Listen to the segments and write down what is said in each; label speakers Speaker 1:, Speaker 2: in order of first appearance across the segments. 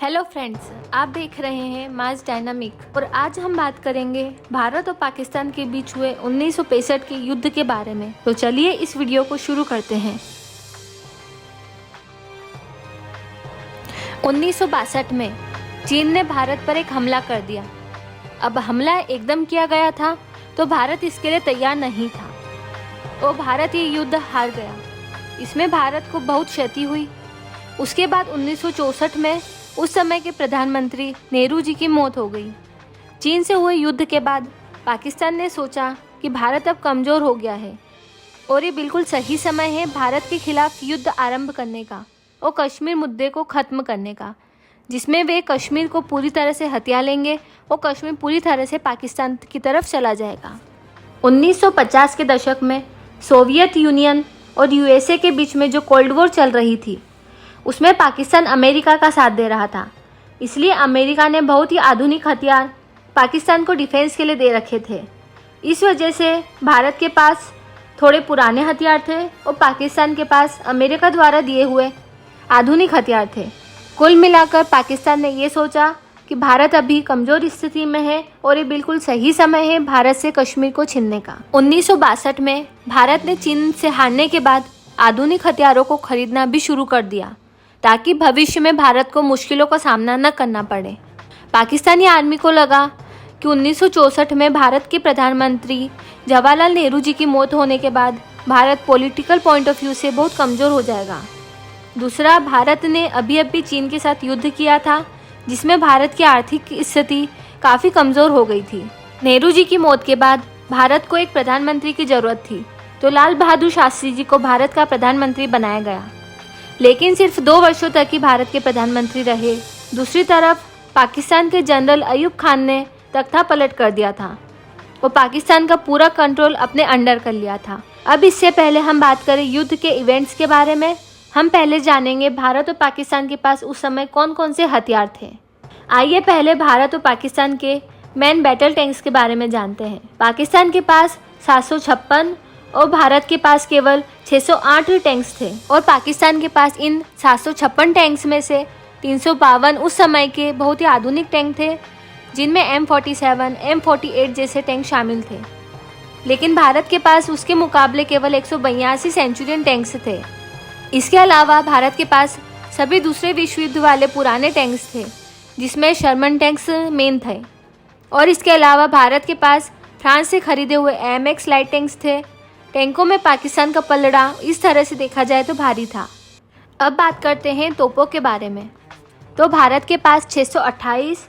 Speaker 1: Hello friends, आप देख रहे हैं मास डायनामिक और आज हम बात करेंगे भारत और पाकिस्तान के बीच हुए 1965 के युद्ध के बारे में। तो चलिए इस वीडियो को शुरू करते हैं। 1962 में चीन ने भारत पर एक हमला कर दिया। अब हमला एकदम किया गया था तो भारत इसके लिए तैयार नहीं था और भारत ये युद्ध हार गया। इसमें भारत को बहुत क्षति हुई। उसके बाद 1964 में उस समय के प्रधानमंत्री नेहरू जी की मौत हो गई। चीन से हुए युद्ध के बाद पाकिस्तान ने सोचा कि भारत अब कमज़ोर हो गया है और ये बिल्कुल सही समय है भारत के खिलाफ युद्ध आरंभ करने का और कश्मीर मुद्दे को ख़त्म करने का, जिसमें वे कश्मीर को पूरी तरह से हथिया लेंगे और कश्मीर पूरी तरह से पाकिस्तान की तरफ चला जाएगा। 1950 के दशक में सोवियत यूनियन और यूएसए के बीच में जो कोल्ड वॉर चल रही थी उसमें पाकिस्तान अमेरिका का साथ दे रहा था। इसलिए अमेरिका ने बहुत ही आधुनिक हथियार पाकिस्तान को डिफेंस के लिए दे रखे थे। इस वजह से भारत के पास थोड़े पुराने हथियार थे और पाकिस्तान के पास अमेरिका द्वारा दिए हुए आधुनिक हथियार थे। कुल मिलाकर पाकिस्तान ने ये सोचा कि भारत अभी कमज़ोर स्थिति में है और ये बिल्कुल सही समय है भारत से कश्मीर को छीनने का। 1962 में भारत ने चीन से हारने के बाद आधुनिक हथियारों को खरीदना भी शुरू कर दिया ताकि भविष्य में भारत को मुश्किलों का सामना न करना पड़े। पाकिस्तानी आर्मी को लगा कि 1964 में भारत के प्रधानमंत्री जवाहरलाल नेहरू जी की मौत होने के बाद Bharat political point of view से बहुत कमज़ोर हो जाएगा। दूसरा, भारत ने अभी चीन के साथ युद्ध किया था जिसमें भारत की आर्थिक स्थिति काफ़ी कमज़ोर हो गई थी। नेहरू जी की मौत के बाद भारत को एक प्रधानमंत्री की ज़रूरत थी तो लाल बहादुर शास्त्री जी को भारत का प्रधानमंत्री बनाया गया, लेकिन सिर्फ 2 वर्षों तक ही भारत के प्रधानमंत्री रहे। दूसरी तरफ पाकिस्तान के जनरल अयूब खान ने तख्ता पलट कर दिया था और पाकिस्तान का पूरा कंट्रोल अपने अंडर कर लिया था। अब इससे पहले हम बात करें युद्ध के इवेंट्स के बारे में, हम पहले जानेंगे भारत और पाकिस्तान के पास उस समय कौन कौन से हथियार थे। आइए पहले भारत और पाकिस्तान के मेन बैटल टैंक्स के बारे में जानते हैं। पाकिस्तान के पास 756 और भारत के पास केवल 608 टैंक्स थे और पाकिस्तान के पास इन 756 टैंक्स में से 352 उस समय के बहुत ही आधुनिक टैंक थे जिनमें M47, M48 जैसे टैंक शामिल थे। लेकिन भारत के पास उसके मुकाबले केवल 182 सेंचुरियन टैंक्स थे। इसके अलावा भारत के पास सभी दूसरे विश्व युद्ध वाले पुराने टैंक्स थे जिसमें शर्मन टैंक्स मेन थे और इसके अलावा भारत के पास फ्रांस से खरीदे हुए AMX लाइट टैंक्स थे। टैंकों में पाकिस्तान का पलड़ा इस तरह से देखा जाए तो भारी था। अब बात करते हैं तोपों के बारे में। तो भारत के पास 628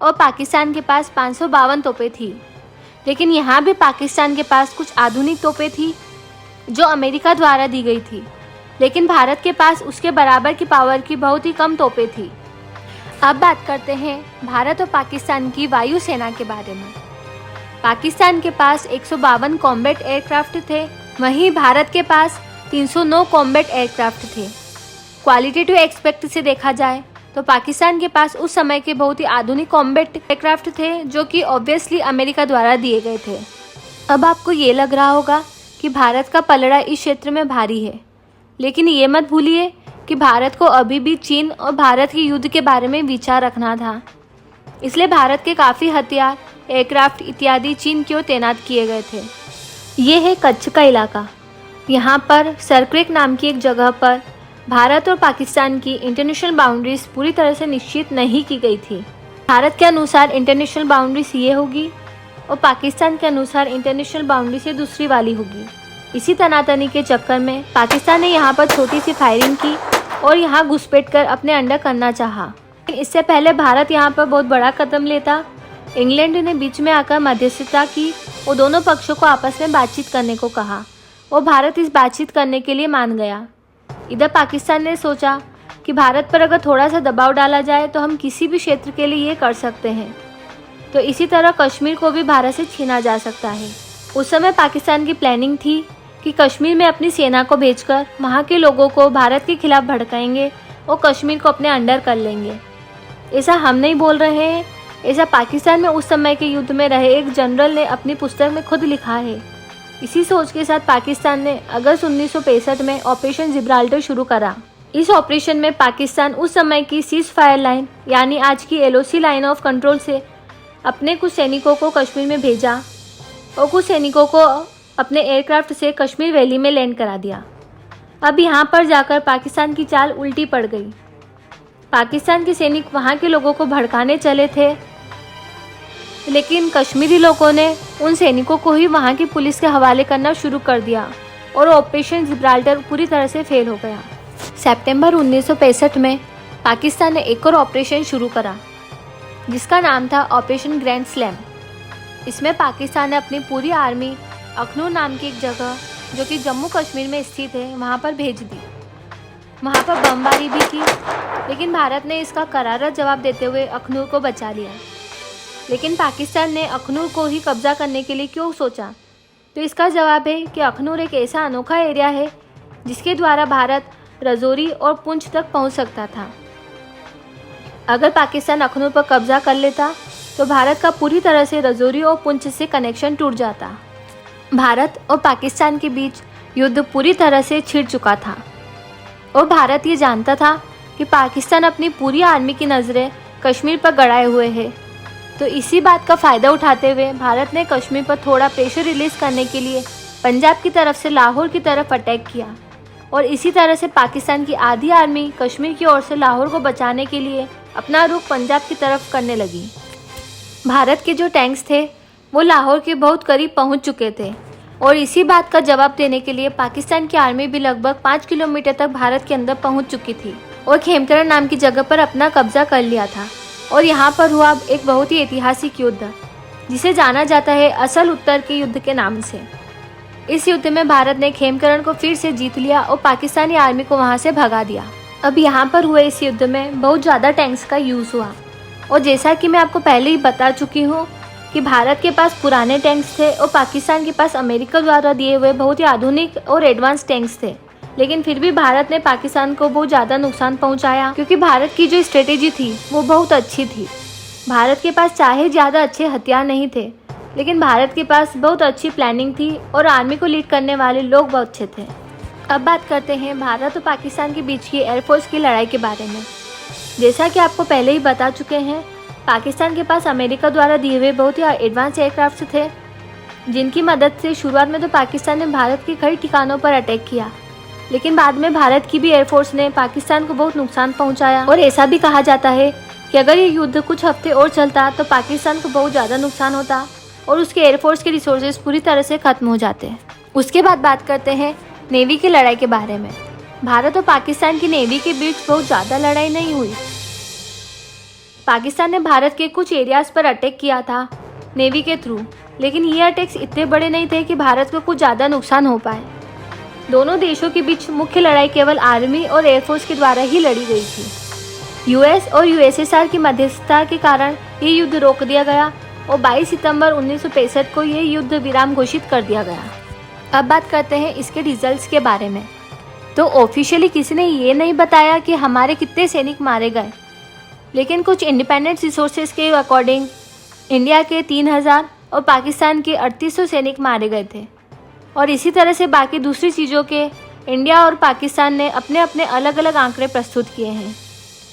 Speaker 1: और पाकिस्तान के पास 552 तोपें थी, लेकिन यहाँ भी पाकिस्तान के पास कुछ आधुनिक तोपें थी जो अमेरिका द्वारा दी गई थी, लेकिन भारत के पास उसके बराबर की पावर की बहुत ही कम तोपें थी। अब बात करते हैं भारत और पाकिस्तान की वायुसेना के बारे में। पाकिस्तान के पास 152 कॉम्बैट एयरक्राफ्ट थे, वहीं भारत के पास 309 कॉम्बैट एयरक्राफ्ट थे। क्वालिटेटिव एस्पेक्ट से देखा जाए तो पाकिस्तान के पास उस समय के बहुत ही आधुनिक कॉम्बैट एयरक्राफ्ट थे जो कि ऑब्वियसली अमेरिका द्वारा दिए गए थे। अब आपको ये लग रहा होगा कि भारत का पलड़ा इस क्षेत्र में भारी है, लेकिन ये मत भूलिए कि भारत को अभी भी चीन और भारत के युद्ध के बारे में विचार रखना था। इसलिए भारत के काफ़ी हथियार, एयरक्राफ्ट इत्यादि चीन की ओर तैनात किए गए थे। ये है कच्छ का इलाका। यहाँ पर सरक्रेक नाम की एक जगह पर भारत और पाकिस्तान की इंटरनेशनल बाउंड्रीज पूरी तरह से निश्चित नहीं की गई थी। भारत के अनुसार इंटरनेशनल बाउंड्रीज ये होगी और पाकिस्तान के अनुसार इंटरनेशनल बाउंड्री से दूसरी वाली होगी। इसी तनातनी के चक्कर में पाकिस्तान ने यहाँ पर छोटी सी फायरिंग की और यहाँ घुसपैठ कर अपने अंडर करना चाहा। इससे पहले भारत यहाँ पर बहुत बड़ा कदम लेता। इंग्लैंड ने बीच में आकर मध्यस्थता की और दोनों पक्षों को आपस में बातचीत करने को कहा और भारत इस बातचीत करने के लिए मान गया। इधर पाकिस्तान ने सोचा कि भारत पर अगर थोड़ा सा दबाव डाला जाए तो हम किसी भी क्षेत्र के लिए ये कर सकते हैं, तो इसी तरह कश्मीर को भी भारत से छीना जा सकता है। उस समय पाकिस्तान की प्लानिंग थी कि कश्मीर में अपनी सेना को भेजकर वहाँ के लोगों को भारत के खिलाफ भड़काएंगे और कश्मीर को अपने अंडर कर लेंगे। ऐसा हम नहीं बोल रहे हैं, ऐसा पाकिस्तान में उस समय के युद्ध में रहे एक जनरल ने अपनी पुस्तक में खुद लिखा है। इसी सोच के साथ पाकिस्तान ने अगस्त 1965 में ऑपरेशन जिब्राल्टर शुरू करा। इस ऑपरेशन में पाकिस्तान उस समय की सीज फायर लाइन यानी आज की LOC लाइन ऑफ कंट्रोल से अपने कुछ सैनिकों को कश्मीर में भेजा और कुछ सैनिकों को अपने एयरक्राफ्ट से कश्मीर वैली में लैंड करा दिया। अब यहाँ पर जाकर पाकिस्तान की चाल उल्टी पड़ गई। पाकिस्तान के सैनिक वहाँ के लोगों को भड़काने चले थे, लेकिन कश्मीरी लोगों ने उन सैनिकों को ही वहाँ की पुलिस के हवाले करना शुरू कर दिया और ऑपरेशन जिब्राल्टर पूरी तरह से फेल हो गया। सितंबर 1965 में पाकिस्तान ने एक और ऑपरेशन शुरू करा जिसका नाम था ऑपरेशन ग्रैंड स्लैम। इसमें पाकिस्तान ने अपनी पूरी आर्मी अखनूर नाम की एक जगह जो कि जम्मू कश्मीर में स्थित है वहाँ पर भेज दी। वहाँ पर बमबारी भी की, लेकिन भारत ने इसका करारा जवाब देते हुए अखनूर को बचा लिया। लेकिन पाकिस्तान ने अखनूर को ही कब्जा करने के लिए क्यों सोचा? तो इसका जवाब है कि अखनूर एक ऐसा अनोखा एरिया है जिसके द्वारा भारत रजौरी और पुंछ तक पहुंच सकता था। अगर पाकिस्तान अखनूर पर कब्जा कर लेता तो भारत का पूरी तरह से रजौरी और पुंछ से कनेक्शन टूट जाता। भारत और पाकिस्तान के बीच युद्ध पूरी तरह से छिड़ चुका था और भारत ये जानता था कि पाकिस्तान अपनी पूरी आर्मी की नज़रें कश्मीर पर गड़ाए हुए है। तो इसी बात का फ़ायदा उठाते हुए भारत ने कश्मीर पर थोड़ा प्रेशर रिलीज़ करने के लिए पंजाब की तरफ से लाहौर की तरफ अटैक किया और इसी तरह से पाकिस्तान की आधी आर्मी कश्मीर की ओर से लाहौर को बचाने के लिए अपना रुख पंजाब की तरफ करने लगी। भारत के जो टैंक्स थे वो लाहौर के बहुत करीब पहुंच चुके थे और इसी बात का जवाब देने के लिए पाकिस्तान की आर्मी भी लगभग 5 किलोमीटर तक भारत के अंदर पहुंच चुकी थी और खेमकरण नाम की जगह पर अपना कब्जा कर लिया था। और यहाँ पर हुआ एक बहुत ही ऐतिहासिक युद्ध जिसे जाना जाता है असल उत्तर के युद्ध के नाम से। इस युद्ध में भारत ने खेमकरण को फिर से जीत लिया और पाकिस्तानी आर्मी को वहाँ से भगा दिया। अब यहाँ पर हुए इस युद्ध में बहुत ज़्यादा टैंक्स का यूज़ हुआ और जैसा कि मैं आपको पहले ही बता चुकी हूँ कि भारत के पास पुराने टैंक्स थे और पाकिस्तान के पास अमेरिका द्वारा दिए हुए बहुत ही आधुनिक और एडवांस टैंक्स थे, लेकिन फिर भी भारत ने पाकिस्तान को बहुत ज़्यादा नुकसान पहुंचाया क्योंकि भारत की जो स्ट्रेटेजी थी वो बहुत अच्छी थी। भारत के पास चाहे ज़्यादा अच्छे हथियार नहीं थे, लेकिन भारत के पास बहुत अच्छी प्लानिंग थी और आर्मी को लीड करने वाले लोग बहुत अच्छे थे। अब बात करते हैं भारत और पाकिस्तान के बीच की एयरफोर्स की लड़ाई के बारे में। जैसा कि आपको पहले ही बता चुके हैं, पाकिस्तान के पास अमेरिका द्वारा दिए हुए बहुत ही एडवांस एयरक्राफ्ट थे जिनकी मदद से शुरुआत में तो पाकिस्तान ने भारत के कई ठिकानों पर अटैक किया, लेकिन बाद में भारत की भी एयरफोर्स ने पाकिस्तान को बहुत नुकसान पहुंचाया और ऐसा भी कहा जाता है कि अगर ये युद्ध कुछ हफ्ते और चलता तो पाकिस्तान को बहुत ज़्यादा नुकसान होता और उसके एयरफोर्स के रिसोर्सेज पूरी तरह से ख़त्म हो जाते। उसके बाद बात करते हैं नेवी की लड़ाई के बारे में। भारत और पाकिस्तान की नेवी के बीच बहुत ज़्यादा लड़ाई नहीं हुई। पाकिस्तान ने भारत के कुछ एरियाज़ पर अटैक किया था नेवी के थ्रू, लेकिन ये अटैक्स इतने बड़े नहीं थे कि भारत को कुछ ज़्यादा नुकसान हो पाए। दोनों देशों के बीच मुख्य लड़ाई केवल आर्मी और एयरफोर्स के द्वारा ही लड़ी गई थी। यूएस और यूएसएसआर की मध्यस्थता के कारण ये युद्ध रोक दिया गया और 22 सितंबर 1965 को ये युद्ध विराम घोषित कर दिया गया। अब बात करते हैं इसके रिजल्ट्स के बारे में। तो ऑफिशियली किसी ने ये नहीं बताया कि हमारे कितने सैनिक मारे गए, लेकिन कुछ इंडिपेंडेंट रिसोर्सेज के अकॉर्डिंग इंडिया के 3000 और पाकिस्तान के 3800 सैनिक मारे गए थे। और इसी तरह से बाकी दूसरी चीज़ों के इंडिया और पाकिस्तान ने अपने अपने अलग अलग आंकड़े प्रस्तुत किए हैं,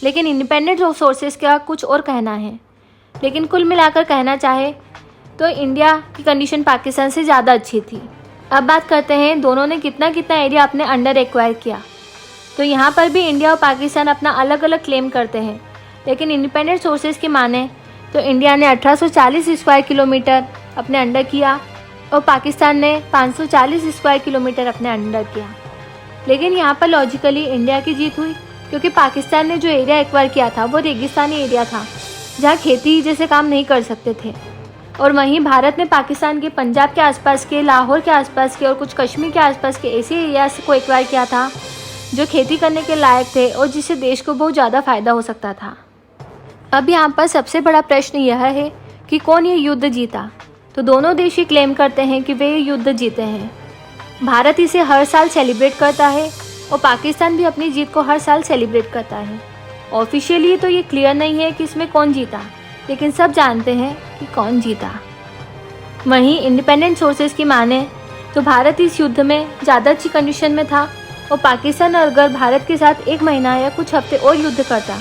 Speaker 1: लेकिन इंडिपेंडेंट सोर्सेज का कुछ और कहना है। लेकिन कुल मिलाकर कहना चाहे तो इंडिया की कंडीशन पाकिस्तान से ज़्यादा अच्छी थी। अब बात करते हैं दोनों ने कितना कितना एरिया अपने अंडर एक्वायर किया। तो यहाँ पर भी इंडिया और पाकिस्तान अपना अलग अलग क्लेम करते हैं, लेकिन इंडिपेंडेंट सोर्सेज की माने तो इंडिया ने 1840 स्क्वायर किलोमीटर अपने अंडर किया और पाकिस्तान ने 540 स्क्वायर किलोमीटर अपने अंडर किया। लेकिन यहाँ पर लॉजिकली इंडिया की जीत हुई क्योंकि पाकिस्तान ने जो एरिया एक्वायर किया था वो रेगिस्तानी एरिया था जहाँ खेती जैसे काम नहीं कर सकते थे, और वहीं भारत ने पाकिस्तान के पंजाब के आसपास के, लाहौर के आसपास के और कुछ कश्मीर के आसपास के ऐसे एरियाज को एक्वायर किया था जो खेती करने के लायक थे और जिससे देश को बहुत ज़्यादा फ़ायदा हो सकता था। अब यहाँ पर सबसे बड़ा प्रश्न यह है कि कौन ये युद्ध जीता। तो दोनों देश ही क्लेम करते हैं कि वे ये युद्ध जीते हैं। भारत इसे हर साल सेलिब्रेट करता है और पाकिस्तान भी अपनी जीत को हर साल सेलिब्रेट करता है। ऑफिशियली तो ये क्लियर नहीं है कि इसमें कौन जीता, लेकिन सब जानते हैं कि कौन जीता। वहीं इंडिपेंडेंट सोर्सेज की माने तो भारत इस युद्ध में ज़्यादा अच्छी कंडीशन में था और पाकिस्तान अगर भारत के साथ 1 महीना या कुछ हफ्ते और युद्ध करता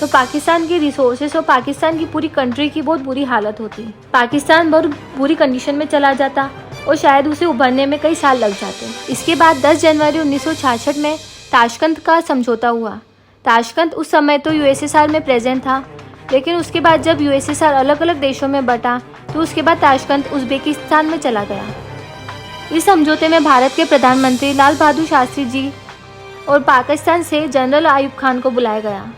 Speaker 1: तो पाकिस्तान की रिसोर्सेस और पाकिस्तान की पूरी कंट्री की बहुत बुरी हालत होती। पाकिस्तान बहुत बुरी कंडीशन में चला जाता और शायद उसे उभरने में कई साल लग जाते। इसके बाद 10 जनवरी 1966 में ताशकंद का समझौता हुआ। ताशकंद उस समय तो यूएसएसआर में प्रेजेंट था, लेकिन उसके बाद जब यूएसएसआर अलग अलग देशों में बटा तो उसके बाद ताशकंद उज़्बेकिस्तान में चला गया। इस समझौते में भारत के प्रधानमंत्री लाल बहादुर शास्त्री जी और पाकिस्तान से जनरल आयूब खान को बुलाया गया।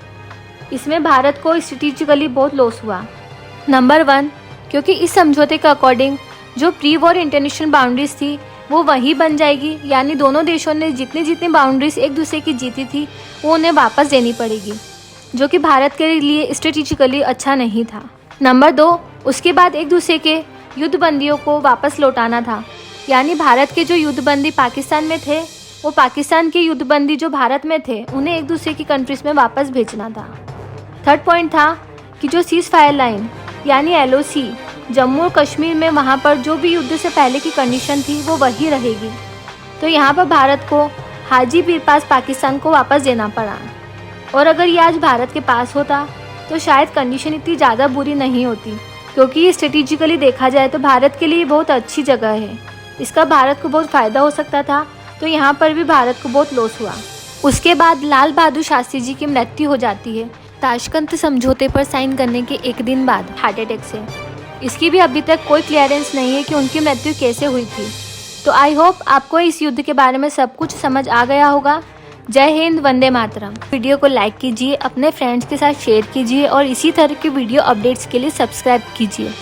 Speaker 1: इसमें भारत को स्ट्रेटेजिकली बहुत लॉस हुआ। नंबर 1, क्योंकि इस समझौते के अकॉर्डिंग जो प्री वॉर इंटरनेशनल बाउंड्रीज थी वो वही बन जाएगी, यानी दोनों देशों ने जितनी बाउंड्रीज एक दूसरे की जीती थी वो उन्हें वापस देनी पड़ेगी, जो कि भारत के लिए स्ट्रेटेजिकली अच्छा नहीं था। नंबर 2, उसके बाद एक दूसरे के युद्धबंदियों को वापस लौटाना था, यानी भारत के जो युद्धबंदी पाकिस्तान में थे वो पाकिस्तान के युद्धबंदी जो भारत में थे उन्हें एक दूसरे की कंट्रीज में वापस भेजना था। थर्ड पॉइंट था कि जो सीज फायर लाइन यानी LOC जम्मू और कश्मीर में वहाँ पर जो भी युद्ध से पहले की कंडीशन थी वो वही रहेगी। तो यहाँ पर भारत को हाजी पीर पास पाकिस्तान को वापस देना पड़ा, और अगर ये आज भारत के पास होता तो शायद कंडीशन इतनी ज़्यादा बुरी नहीं होती, क्योंकि ये स्ट्रेटेजिकली देखा जाए तो भारत के लिए बहुत अच्छी जगह है। इसका भारत को बहुत फ़ायदा हो सकता था, तो यहाँ पर भी भारत को बहुत लॉस हुआ। उसके बाद लाल बहादुर शास्त्री जी की मृत्यु हो जाती है ताशकंद समझौते पर साइन करने के 1 दिन बाद हार्ट अटैक से। इसकी भी अभी तक कोई क्लियरेंस नहीं है कि उनकी मृत्यु कैसे हुई थी। तो आई होप आपको इस युद्ध के बारे में सब कुछ समझ आ गया होगा। जय हिंद, वंदे मातरम। वीडियो को लाइक कीजिए, अपने फ्रेंड्स के साथ शेयर कीजिए और इसी तरह की वीडियो अपडेट्स के लिए सब्सक्राइब कीजिए।